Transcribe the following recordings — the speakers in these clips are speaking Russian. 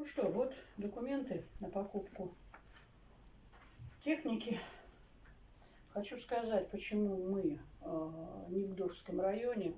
Ну что, вот документы на покупку техники. Хочу сказать, почему мы не в Гдовском районе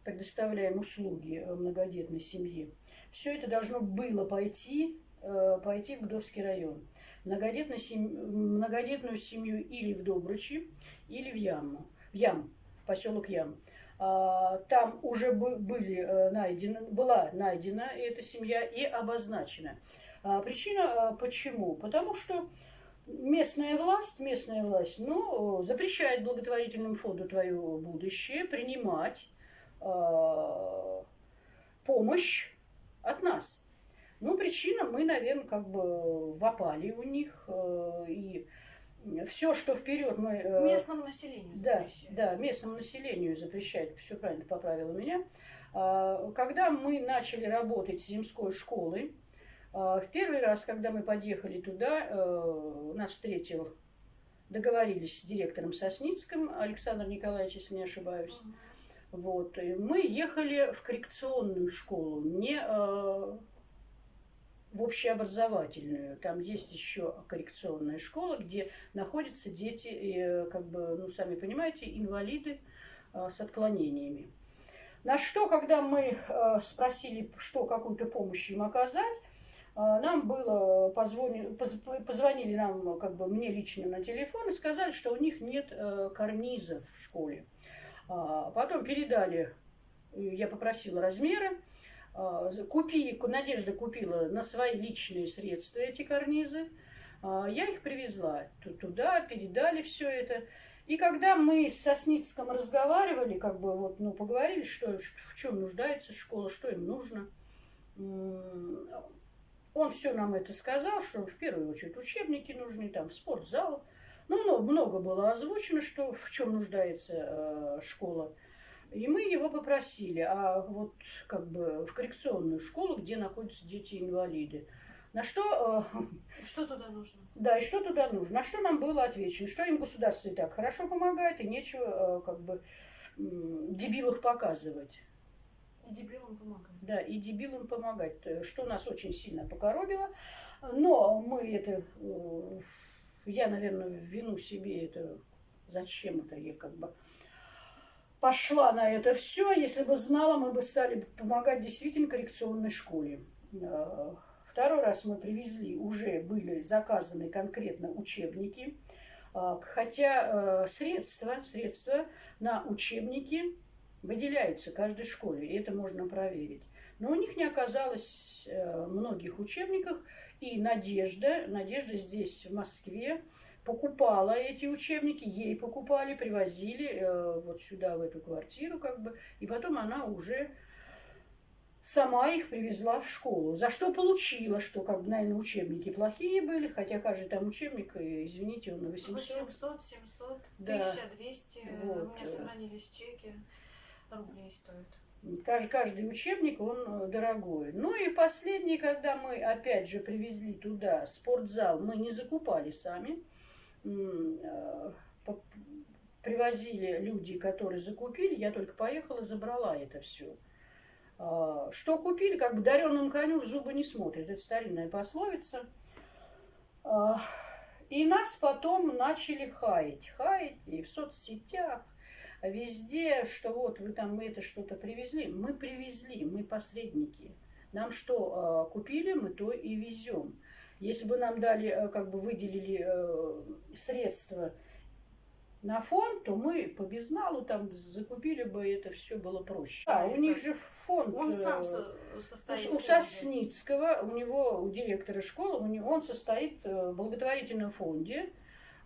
предоставляем услуги многодетной семье. Все это должно было пойти в Гдовский район. Многодетную семью или в Добручи, или в поселок Ям. Там уже была найдена эта семья и обозначена. Причина почему? Потому что местная власть, запрещает благотворительному фонду «Твое будущее» принимать помощь от нас. Ну, причина, мы, наверное, как бы в опале у них. И все, что вперед мы... Местному населению запрещает. Да, местному населению запрещает. Все правильно, ты поправила меня. Когда мы начали работать с земской школой, в первый раз, когда мы подъехали туда, нас встретил, договорились с директором Сосницким, Александром Николаевичем, если не ошибаюсь. Вот. И мы ехали в коррекционную школу, не в общеобразовательную. Там есть еще коррекционная школа, где находятся дети, как бы, ну, сами понимаете, инвалиды с отклонениями. На что, когда мы спросили, что какую-то помощь им оказать, нам было позвонили нам, как бы мне лично на телефон и сказали, что у них нет карнизов в школе. Потом передали, я попросила размеры, Надежда купила на свои личные средства эти карнизы, я их привезла туда, передали все это. И когда мы с Сосницким разговаривали, как бы вот, ну, поговорили, в чем нуждается школа, что им нужно, он все нам это сказал, что в первую очередь учебники нужны, там, в спортзал. Ну, много было озвучено, что в чем нуждается школа. И мы его попросили, вот как бы в коррекционную школу, где находятся дети-инвалиды. На что... Что туда нужно? Да, и что туда нужно. На что нам было отвечено, что им государство и так хорошо помогает, и нечего как бы дебилах показывать. И дебилам помогать. Да, и дебилам помогать, что нас очень сильно покоробило. Но мы это... Я, наверное, вину себе это... Зачем это я как бы... Пошла на это все. Если бы знала, мы бы стали помогать действительно коррекционной школе. Второй раз мы привезли, уже были заказаны конкретно учебники, хотя средства на учебники выделяются каждой школе, и это можно проверить. Но у них не оказалось многих учебников, и Надежда здесь, в Москве, покупала эти учебники, ей покупали, привозили вот сюда, в эту квартиру, как бы, и потом она уже сама их привезла в школу. За что получила, что, как бы, наверное, учебники плохие были, хотя каждый там учебник, извините, он на 800. 800, 700, да. 1200, вот. У меня сохранились чеки, рублей стоит. Каждый учебник, он дорогой. Ну и последний, когда мы опять же привезли туда спортзал, мы не закупали сами. Привозили люди, которые закупили, я только поехала, забрала это все. Что купили, как бы дареному коню в зубы не смотрят. Это старинная пословица. И нас потом начали хаять и в соцсетях, везде, что вот вы там это что-то привезли. Мы привезли, мы посредники. Нам что купили, мы то и везем. Если бы нам дали, как бы выделили средства на фонд, то мы по безналу там закупили бы, это все было проще. У них же фонд. Он сам состоит. У Сосницкого, у директора школы, он состоит в благотворительном фонде.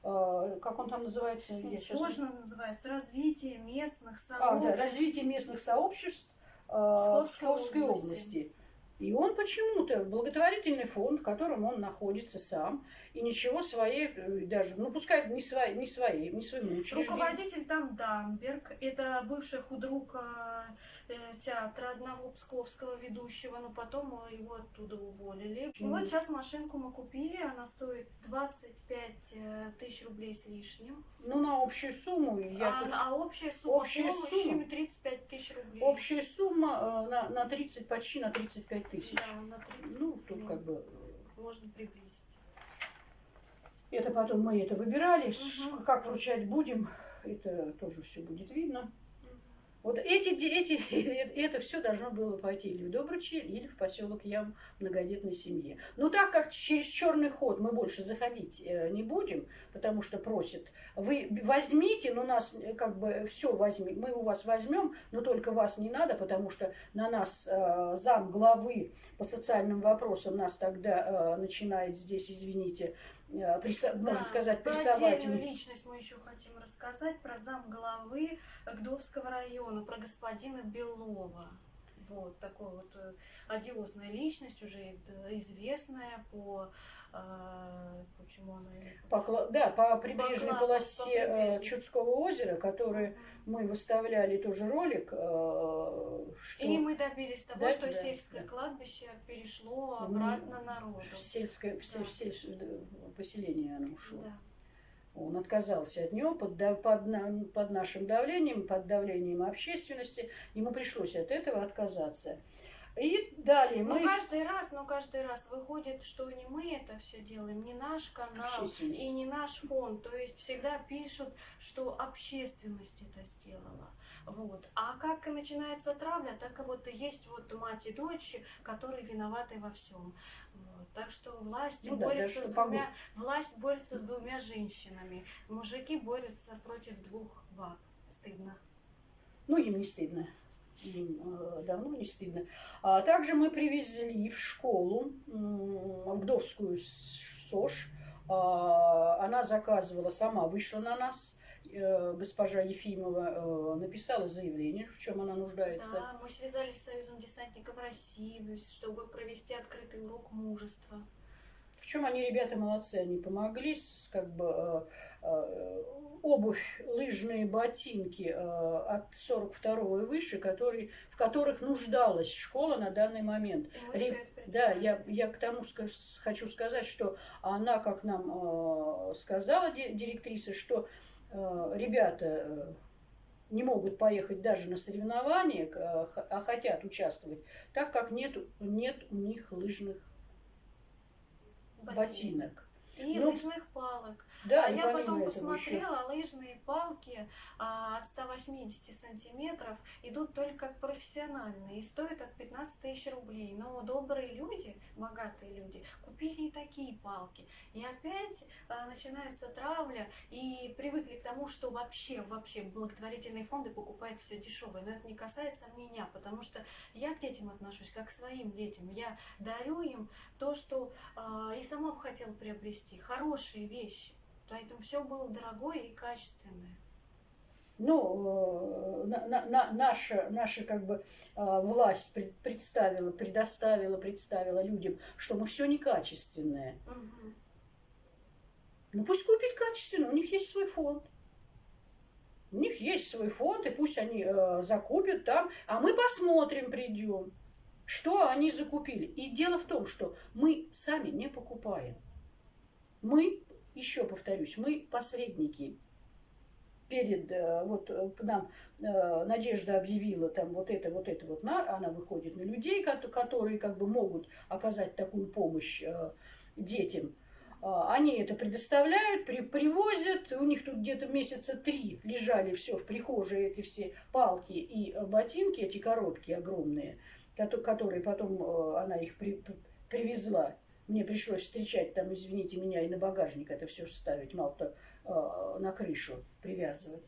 Как он там называется? Сложно называется. Развитие местных сообществ. Да, развитие местных сообществ в Псковской области. И он почему-то в благотворительный фонд, в котором он находится сам, и ничего своей, даже, ну пускай не своему учреждению. Руководитель там Дамберг, это бывший худрук театра одного псковского ведущего, но потом его оттуда уволили. И вот сейчас машинку мы купили, она стоит 25 тысяч рублей с лишним. Ну, на общую сумму А общая сумма Общая помощи 35 тысяч рублей. общая сумма на 30, почти на 35 тысяч. Да, на 30. Ну, тут как бы... Можно приблизить. Это потом мы это выбирали, как Мгм. вручать будем, это тоже все будет видно. Вот это все должно было пойти или в Добрычи, или в поселок Ям многодетной семье. Но так как через черный ход мы больше заходить не будем, потому что просят, вы возьмите, но нас как бы все возьми, мы у вас возьмем, но только вас не надо, потому что на нас зам главы по социальным вопросам нас тогда начинает здесь, извините, можно сказать, про прессовать. отдельную личность мы еще хотим рассказать, про замглавы Гдовского района, про господина Белова. Вот такой вот одиозная личность, уже известная почему она... по прибрежной По полосе прибрежной. Чудского озера, который мы выставляли тоже ролик. И мы добились того, Да, что да, сельское да. кладбище перешло обратно народу. В сельское поселение оно ушло. Да. Он отказался от него под нашим давлением, под давлением общественности. Ему пришлось от этого отказаться. И далее Но мы... каждый раз выходит, что не мы это все делаем, не наш канал и не наш фонд. То есть всегда пишут, что общественность это сделала. Вот. А как и начинается травля, так и вот и есть вот мать и дочь, которые виноваты во всем. Вот. Так что власть борется с двумя женщинами. Мужики борются против двух баб. Стыдно. Ну, им не стыдно. Им давно не стыдно. А также мы привезли в школу, в Гдовскую СОЖ. Она заказывала, сама вышла на нас. Госпожа Ефимова написала заявление, в чем она нуждается. Да, мы связались с Союзом десантников России, чтобы провести открытый урок мужества. В чем они, ребята, молодцы, они помогли, как бы обувь, лыжные ботинки от 42-го и выше, в которых нуждалась школа на данный момент. Да, я к тому хочу сказать, что она, как нам сказала директриса, что ребята не могут поехать даже на соревнования, а хотят участвовать, так как нет у них лыжных ботинок. И лыжных палок. Да, я потом посмотрела, еще. лыжные палки от 180 сантиметров идут только как профессиональные и стоят от 15 тысяч рублей. Но добрые люди, богатые люди, купили и такие палки. И опять начинается травля, и привыкли к тому, что вообще благотворительные фонды покупают все дешевое. Но это не касается меня, потому что я к детям отношусь как к своим детям. Я дарю им то, что и сама бы хотела приобрести. Хорошие вещи. Поэтому все было дорогое и качественное. Ну, наша как бы власть представила людям, что мы все некачественное. Угу. Ну пусть купит качественно, у них есть свой фонд. У них есть свой фонд, и пусть они закупят там, а мы посмотрим, придем, что они закупили. И дело в том, что мы сами не покупаем. Мы, еще повторюсь, мы посредники. Вот к нам Надежда объявила там вот это, она выходит на людей, которые как бы могут оказать такую помощь детям. Они это предоставляют, привозят, у них тут где-то месяца 3 лежали все в прихожей, эти все палки и ботинки, эти коробки огромные, которые потом она их привезла. Мне пришлось встречать там, извините меня, и на багажник это все ставить, мало-то на крышу привязывать.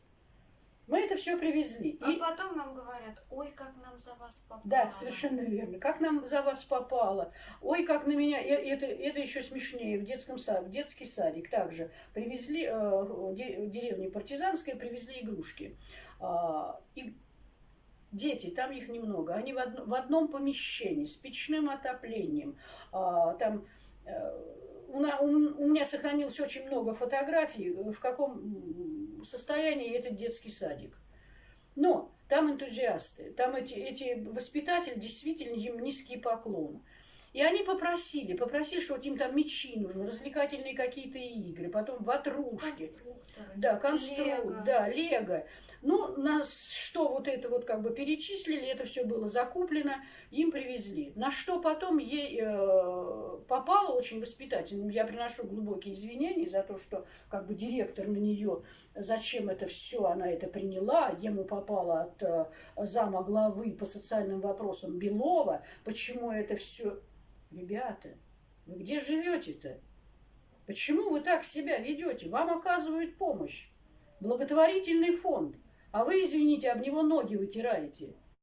Мы это все привезли. А потом нам говорят, ой, как нам за вас попало. Да, совершенно верно. Как нам за вас попало. Ой, как на меня. Это еще смешнее. В детский садик также привезли, деревня Партизанская, привезли игрушки. И дети, там их немного. Они в одном помещении с печным отоплением. Там у меня сохранилось очень много фотографий, в каком состоянии этот детский садик. Но там энтузиасты, там эти воспитатели, действительно им низкий поклон. И они попросили, что вот им там мячи нужны, развлекательные какие-то игры, потом ватрушки. Конструкторы. Да, Лего. да, Лего. Ну, на что вот это вот как бы перечислили, это все было закуплено, им привезли. На что потом ей попало очень воспитательным. Я приношу глубокие извинения за то, что как бы директор на нее, зачем это все, она это приняла, ему попало от зама главы по социальным вопросам Белова, почему это все... Ребята, вы где живете-то? Почему вы так себя ведете? Вам оказывают помощь. Благотворительный фонд. А вы, извините, об него ноги вытираете.